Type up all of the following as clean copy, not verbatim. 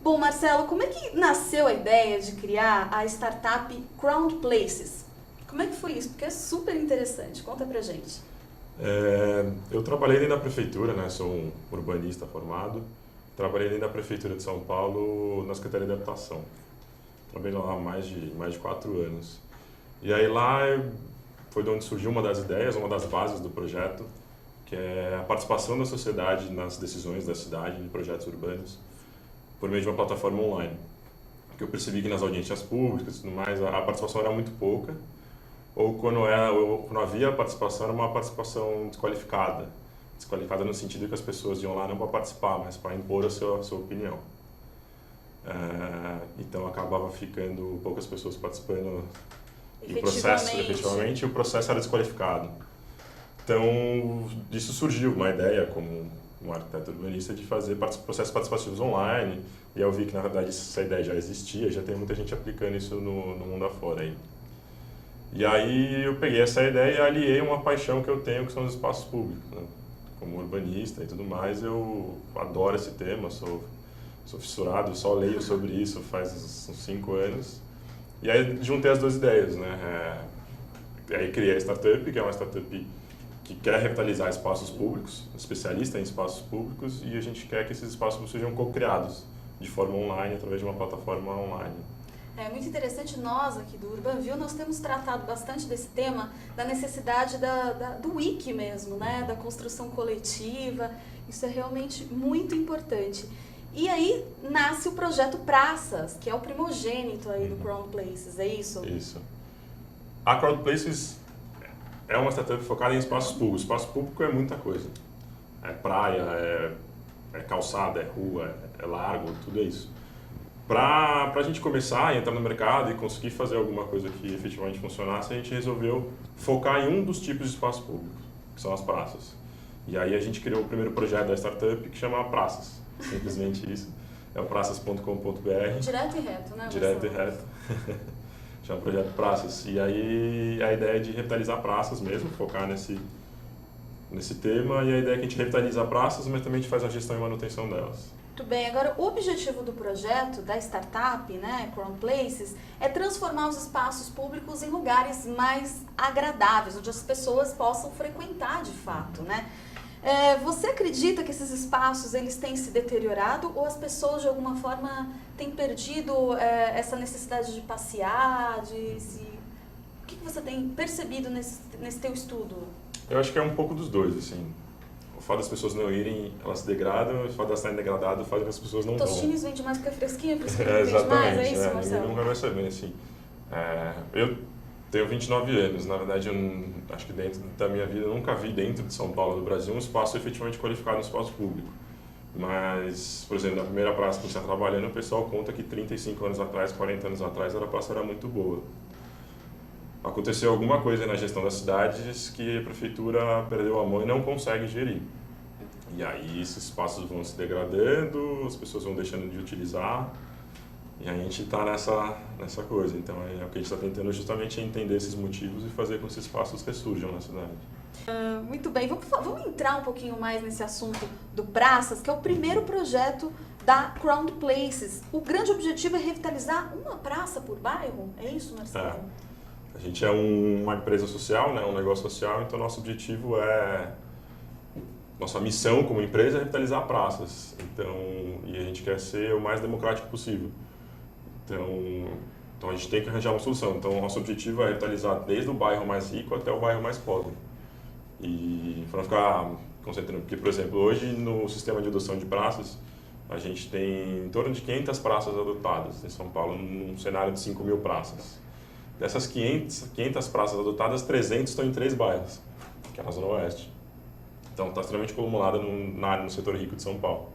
Bom, Marcelo, como é que nasceu a ideia de criar a startup Crowned Places? Como é que foi isso? Porque é super interessante. Conta pra gente. Eu trabalhei dentro da prefeitura, né? Sou um urbanista formado. Trabalhei dentro da prefeitura de São Paulo na Secretaria de Habitação. Trabalhei lá há mais de 4 anos. E aí foi de onde surgiu uma das ideias, uma das bases do projeto, que é a participação da sociedade nas decisões da cidade, em projetos urbanos, por meio de uma plataforma online. Porque eu percebi que nas audiências públicas e tudo mais, a participação era muito pouca, ou quando havia participação, era uma participação desqualificada. Desqualificada no sentido que as pessoas iam lá não para participar, mas para impor a sua opinião. Então acabava ficando poucas pessoas participando do processo, efetivamente, e o processo era desqualificado. Então, disso surgiu uma ideia, como um arquiteto urbanista, de fazer processos participativos online, e eu vi que, na verdade, essa ideia já existia, já tem muita gente aplicando isso no mundo afora aí. E aí eu peguei essa ideia e aliei uma paixão que eu tenho, que são os espaços públicos, né? Como urbanista e tudo mais, eu adoro esse tema, sou fissurado, só leio sobre isso faz uns 5 anos. E aí juntei as duas ideias, né? Aí criei a startup, que é uma startup que quer revitalizar espaços públicos, especialista em espaços públicos, e a gente quer que esses espaços sejam co-criados de forma online, através de uma plataforma online. É muito interessante, nós aqui do UrbanView, nós temos tratado bastante desse tema, da necessidade do wiki mesmo, né? Da construção coletiva, isso é realmente muito importante. E aí nasce o projeto Praças, que é o primogênito aí do Crowned Places, é isso? Isso. A Crowned Places é uma startup focada em espaços públicos. Espaço público é muita coisa. É praia, é calçada, é rua, é largo, tudo é isso. Para a gente começar a entrar no mercado e conseguir fazer alguma coisa que efetivamente funcionasse, a gente resolveu focar em um dos tipos de espaço público, que são as praças. E aí a gente criou o primeiro projeto da startup, que chama Praças. Simplesmente isso. É o praças.com.br. Direto e reto, né? Direto e reto. Chama o projeto Praças. E aí a ideia é de revitalizar praças mesmo, focar nesse tema. E a ideia é que a gente revitaliza praças, mas também a gente faz a gestão e manutenção delas. Muito bem, agora o objetivo do projeto, da startup, né, Crowned Places, é transformar os espaços públicos em lugares mais agradáveis, onde as pessoas possam frequentar de fato, né? Você acredita que esses espaços eles têm se deteriorado ou as pessoas de alguma forma têm perdido essa necessidade de passear, O que você tem percebido nesse teu estudo? Eu acho que é um pouco dos dois, assim. O fato das pessoas não irem, elas se degradam, o fato de elas estarem degradadas faz com que as pessoas não vão. Tostines vende mais porque é fresquinho, por isso que vende mais, é isso, Marcelo? Ninguém nunca vai saber, assim. Eu tenho 29 anos, na verdade, acho que dentro da minha vida eu nunca vi dentro de São Paulo, do Brasil, um espaço efetivamente qualificado no espaço público. Mas, por exemplo, na primeira praça que a gente está trabalhando, o pessoal conta que 35 anos atrás, 40 anos atrás, a praça era muito boa. Aconteceu alguma coisa na gestão das cidades que a prefeitura perdeu a mão e não consegue gerir. E aí esses espaços vão se degradando, as pessoas vão deixando de utilizar, e a gente está nessa coisa. Então é o que a gente está tentando justamente entender esses motivos e fazer com que esses espaços ressurjam na cidade. Muito bem, vamos entrar um pouquinho mais nesse assunto do Praças, que é o primeiro projeto da Crowned Places. O grande objetivo é revitalizar uma praça por bairro, é isso, Marcelo? A gente é uma empresa social, né, um negócio social, então nosso objetivo nossa missão como empresa é revitalizar praças. E a gente quer ser o mais democrático possível. Então a gente tem que arranjar uma solução. Então nosso objetivo é revitalizar desde o bairro mais rico até o bairro mais pobre. E para não ficar concentrando, porque, por exemplo, hoje no sistema de adoção de praças, a gente tem em torno de 500 praças adotadas em São Paulo, num cenário de 5.000 praças. Dessas 500 praças adotadas, 300 estão em 3 bairros, que é na Zona Oeste. Então está extremamente acumulada no setor rico de São Paulo.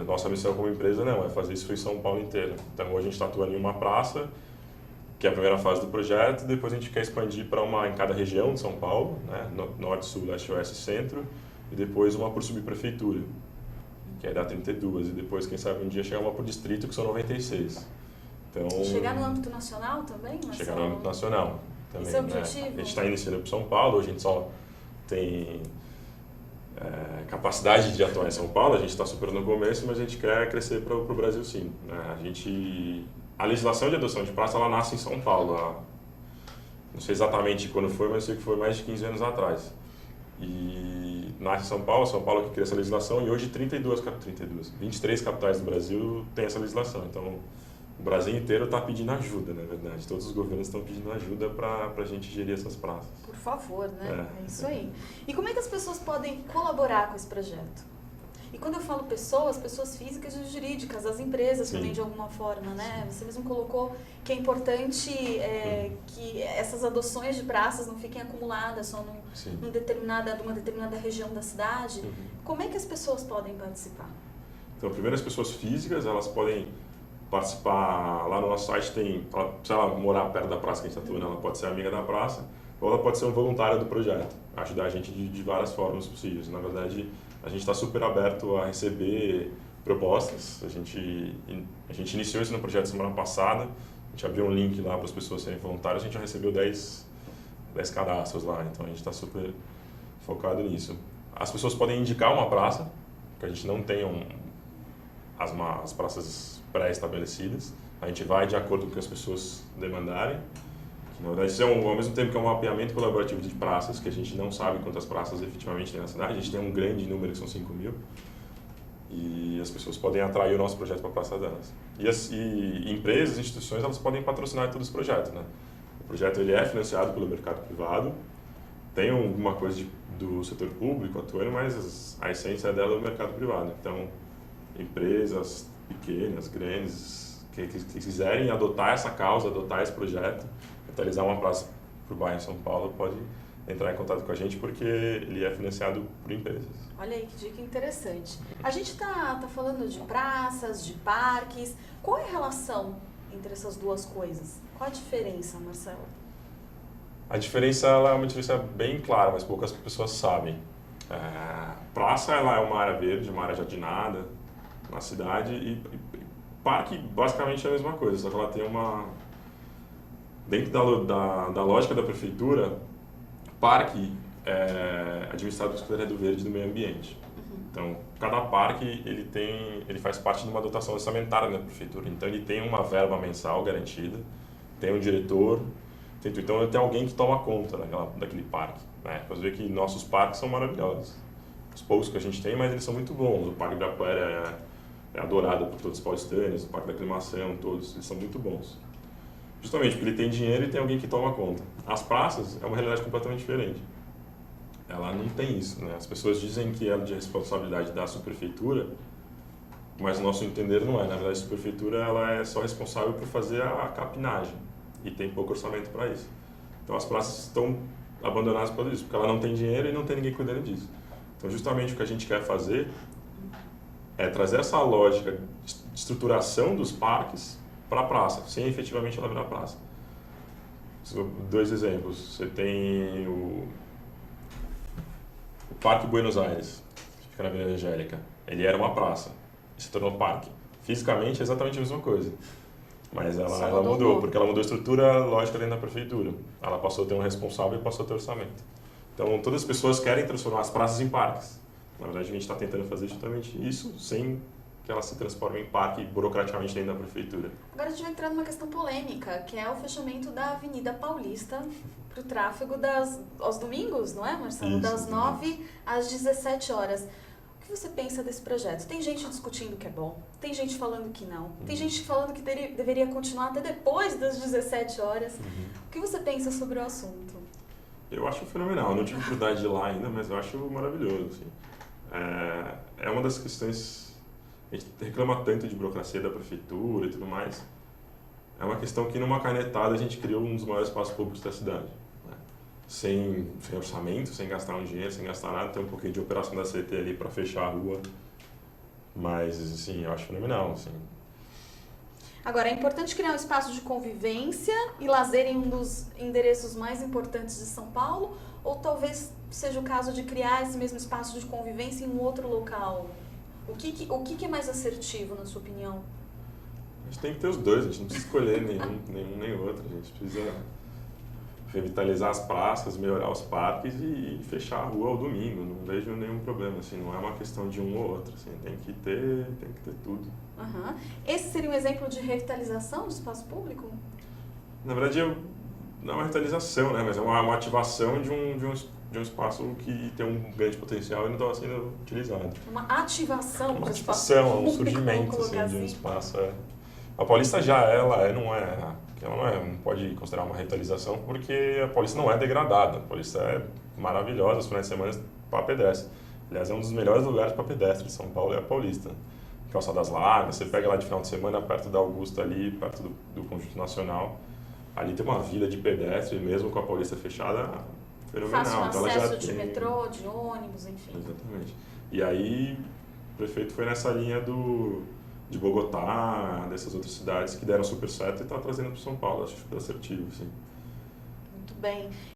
Nossa missão como empresa não é fazer isso em São Paulo inteiro. Então hoje a gente está atuando em uma praça, que é a primeira fase do projeto, depois a gente quer expandir para uma em cada região de São Paulo, né? Norte, Sul, Leste, Oeste e Centro, e depois uma por subprefeitura, que é da 32, e depois, quem sabe, um dia chegar uma por distrito, que são 96. Então, chegar no âmbito nacional também, Marcelo? Chegar no âmbito nacional também. Esse é o objetivo? Né? A gente está iniciando para São Paulo, a gente só tem capacidade de atuar em São Paulo. A gente está super no começo, mas a gente quer crescer para o Brasil sim. A legislação de adoção de praça, ela nasce em São Paulo. Não sei exatamente quando foi, mas eu sei que foi mais de 15 anos atrás. E nasce em São Paulo que cria essa legislação, e hoje 23 capitais do Brasil têm essa legislação. Então, o Brasil inteiro está pedindo ajuda, na verdade. Todos os governos estão pedindo ajuda para a gente gerir essas praças. Por favor, né? É isso aí. E como é que as pessoas podem colaborar com esse projeto? E quando eu falo pessoas físicas e jurídicas, as empresas também de alguma forma, né? Você mesmo colocou que é importante que essas adoções de praças não fiquem acumuladas só numa determinada região da cidade. Como é que as pessoas podem participar? Então, primeiro as pessoas físicas, elas podem participar, lá no nosso site tem, se ela morar perto da praça que a gente está atuando, ela pode ser amiga da praça, ou ela pode ser um voluntário do projeto, ajudar a gente de várias formas possíveis. Na verdade, a gente está super aberto a receber propostas. A gente iniciou isso no projeto semana passada, a gente abriu um link lá para as pessoas serem voluntárias, a gente já recebeu 10 cadastros lá, então a gente está super focado nisso. As pessoas podem indicar uma praça, porque a gente não tem as praças pré-estabelecidas, a gente vai de acordo com o que as pessoas demandarem. Na verdade, isso ao mesmo tempo que é um mapeamento colaborativo de praças, que a gente não sabe quantas praças efetivamente tem na cidade, a gente tem um grande número, que são 5.000, e as pessoas podem atrair o nosso projeto para a praça delas. E empresas, instituições, elas podem patrocinar todo esse projeto, né? O projeto ele é financiado pelo mercado privado, tem alguma coisa do setor público atuando, mas a essência dela é o mercado privado. Então, empresas pequenas, grandes, que quiserem adotar essa causa, adotar esse projeto, realizar uma praça para o bairro em São Paulo, pode entrar em contato com a gente, porque ele é financiado por empresas. Olha aí, que dica interessante. A gente está falando de praças, de parques. Qual é a relação entre essas duas coisas? Qual a diferença, Marcelo? A diferença ela é uma diferença bem clara, mas poucas pessoas sabem. Praça ela é uma área verde, uma área jardinada na cidade, e parque basicamente é a mesma coisa, só que ela tem dentro da lógica da prefeitura, parque é administrado pela Secretaria do Verde e do Meio Ambiente. Então, cada parque ele faz parte de uma dotação orçamentária da prefeitura. Então, ele tem uma verba mensal garantida, tem um diretor, então tem alguém que toma conta daquele parque. Né? Você vê que nossos parques são maravilhosos. Os poucos que a gente tem, mas eles são muito bons. O Parque Ibirapuera é adorado por todos os paulistanos, o Parque da Aclimação, todos, eles são muito bons. Justamente porque ele tem dinheiro e tem alguém que toma conta. As praças é uma realidade completamente diferente. Ela não tem isso, né? As pessoas dizem que é de responsabilidade da subprefeitura, mas no nosso entender não é. Na verdade, a subprefeitura ela é só responsável por fazer a capinagem e tem pouco orçamento para isso. Então as praças estão abandonadas por isso, porque ela não tem dinheiro e não tem ninguém cuidando disso. Então justamente o que a gente quer fazer é trazer essa lógica de estruturação dos parques para a praça, sem efetivamente ela virar praça. Dois exemplos. Você tem o Parque Buenos Aires, que fica na Avenida Angélica. Ele era uma praça e se tornou parque. Fisicamente é exatamente a mesma coisa. Mas ela mudou, porque ela mudou a estrutura lógica dentro da prefeitura. Ela passou a ter um responsável e passou a ter orçamento. Então, todas as pessoas querem transformar as praças em parques. Na verdade, a gente está tentando fazer justamente isso, sem que ela se transforme em parque burocraticamente dentro da prefeitura. Agora a gente vai entrar numa questão polêmica, que é o fechamento da Avenida Paulista para o tráfego aos domingos, não é, Marcelo? Isso, das 9 às 17 horas. O que você pensa desse projeto? Tem gente discutindo que é bom, tem gente falando que não, tem gente falando que deveria continuar até depois das 17 horas. O que você pensa sobre o assunto? Eu acho fenomenal. Eu não tive oportunidade de ir lá ainda, mas eu acho maravilhoso. Assim. É uma das questões... A gente reclama tanto de burocracia da prefeitura e tudo mais. É uma questão que, numa canetada, a gente criou um dos maiores espaços públicos da cidade. Né? Sem orçamento, sem gastar um dinheiro, sem gastar nada. Tem um pouquinho de operação da CT ali para fechar a rua. Mas, assim, eu acho fenomenal. Assim. Agora, é importante criar um espaço de convivência e lazer em um dos endereços mais importantes de São Paulo? Ou talvez seja o caso de criar esse mesmo espaço de convivência em um outro local? O que é mais assertivo, na sua opinião? A gente tem que ter os dois, a gente não precisa escolher nenhum nem outro. A gente precisa revitalizar as praças, melhorar os parques e fechar a rua ao domingo. Não vejo nenhum problema, assim, não é uma questão de um ou outro, assim, tem que ter tudo. Uhum. Esse seria um exemplo de revitalização do espaço público? Na verdade, não é uma revitalização, né, mas é uma ativação de um espaço que tem um grande potencial e não estava sendo utilizado. Uma ativação Uma do espaço ativação, público, um surgimento assim, de um assim. espaço. A Paulista não pode considerar uma revitalização porque a Paulista não é degradada. A Paulista é maravilhosa, os finais de semana para pedestre. Aliás, é um dos melhores lugares para pedestre de São Paulo, é a Paulista. Calçadas largas, você pega lá de final de semana perto da Augusta ali, perto do Conjunto Nacional. Ali tem uma vila de pedestre, mesmo com a Paulista fechada, fenomenal. Fácil então, acesso ela já de tem... metrô, de ônibus, enfim. Exatamente. E aí, o prefeito foi nessa linha de Bogotá, dessas outras cidades que deram super certo e está trazendo para São Paulo. Acho que foi assertivo, sim. Muito bem.